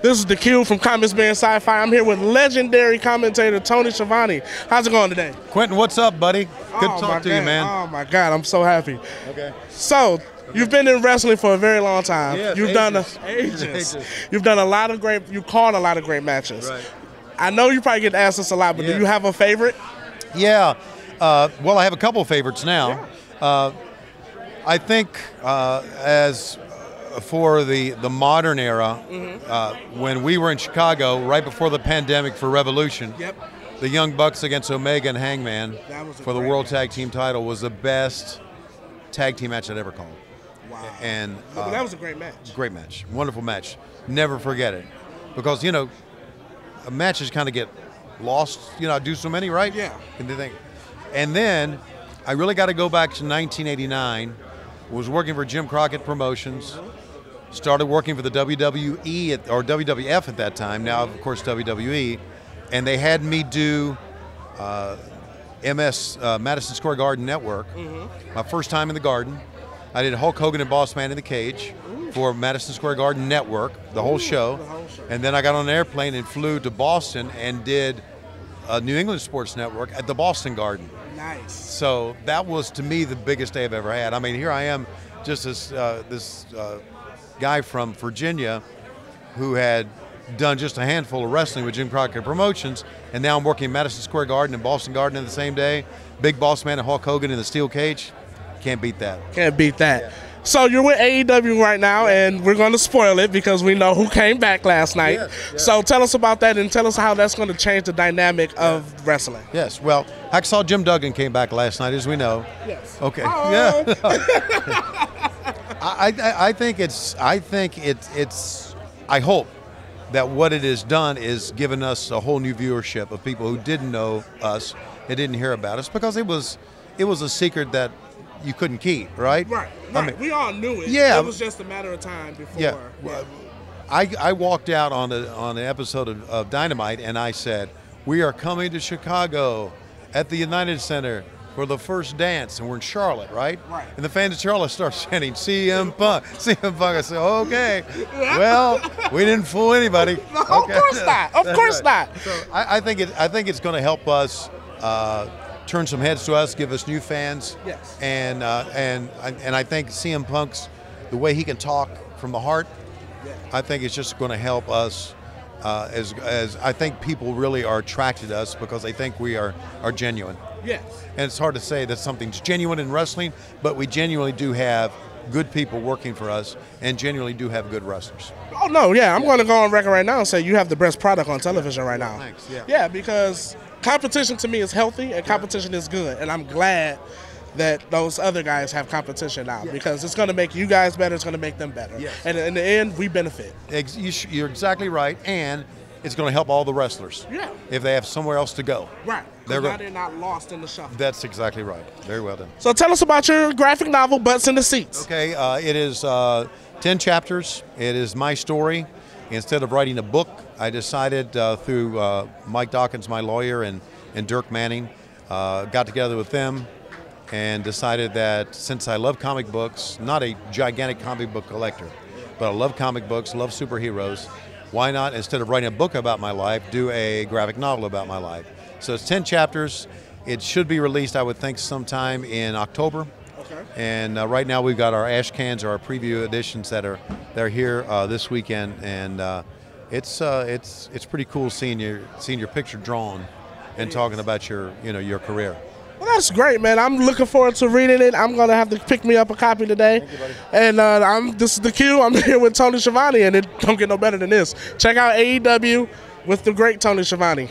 This is the Q from Comments Being Sci-Fi. I'm here with legendary commentator Tony Schiavone. How's it going today? Quentin, what's up, buddy? Good to talk to you, man. Oh my God, I'm so happy. Okay. So, you've been in wrestling for a very long time. Yes, You've done ages. You've done a lot of great. You called a lot of great matches. Right. I know you probably get asked this a lot, but do you have a favorite? Yeah. Well, I have a couple favorites now. Yeah. I think as for the modern era, when we were in Chicago right before the pandemic for Revolution, the Young Bucks against Omega and Hangman for the World Tag Team title was the best tag team match I'd ever called. Wow. And that was a great match. Great match. Wonderful match. Never forget it. Because, you know, matches kind of get lost. You know, I do so many, right? Yeah. And then I really got to go back to 1989. Was working for Jim Crockett Promotions. Started working for the WWE or WWF at that time. Now, of course, WWE. And they had me do Madison Square Garden Network. My first time in the Garden. I did Hulk Hogan and Boss Man in the Cage for Madison Square Garden Network, the whole show. And then I got on an airplane and flew to Boston and did New England Sports Network at the Boston Garden. Nice. So that was, to me, the biggest day I've ever had. I mean, here I am, just this guy from Virginia who had done just a handful of wrestling with Jim Crockett Promotions, and now I'm working Madison Square Garden and Boston Garden in the same day. Big Boss Man and Hulk Hogan in the steel cage. Can't beat that. Can't beat that. Yeah. So you're with AEW right now, and we're going to spoil it because we know who came back last night. Yes. So tell us about that and tell us how that's going to change the dynamic of wrestling. Yes, well, Hacksaw Jim Duggan came back last night, as we know. Yes. Okay. Oh. Yeah. I hope that what it has done is given us a whole new viewership of people who didn't know us and didn't hear about us, because it was a secret that you couldn't keep, right? Right. I mean, we all knew it. Yeah. It was just a matter of time before. Yeah. I walked out on an episode of Dynamite and I said, "We are coming to Chicago at the United Center for the first dance," and we're in Charlotte, right? Right. And the fans of Charlotte start chanting, "CM Punk, CM Punk." I said, "Okay, well, we didn't fool anybody." No, okay. Of course not. Of course not. So I think it's going to help us turn some heads to us, give us new fans. Yes. And I think CM Punk's, the way he can talk from the heart, I think it's just going to help us. As I think people really are attracted to us because they think we are genuine. Yes. And it's hard to say that something's genuine in wrestling, but we genuinely do have good people working for us and genuinely do have good wrestlers. Oh, no, yeah. I'm going to go on record right now and say you have the best product on television right now. Thanks, yeah. Yeah, because competition to me is healthy and competition is good. And I'm glad that those other guys have competition now because it's going to make you guys better, it's going to make them better. Yes. And in the end, we benefit. You're exactly right, and it's going to help all the wrestlers. Yeah. If they have somewhere else to go. Right. Now they're not lost in the shuffle. That's exactly right. Very well done. So tell us about your graphic novel, Butts in the Seats. Okay, it is 10 chapters. It is my story. Instead of writing a book, I decided through Mike Dawkins, my lawyer, and Dirk Manning, got together with them and decided that since I love comic books, not a gigantic comic book collector, but I love comic books, love superheroes, why not, instead of writing a book about my life, do a graphic novel about my life? So it's 10 chapters. It should be released, I would think, sometime in October. Okay. And right now we've got our ash cans or our preview editions that are here this weekend, and it's pretty cool seeing your picture drawn and talking about your career. Well, that's great, man. I'm looking forward to reading it. I'm going to have to pick me up a copy today. Thank you, buddy. And this is the Q. I'm here with Tony Schiavone, and it don't get no better than this. Check out AEW with the great Tony Schiavone.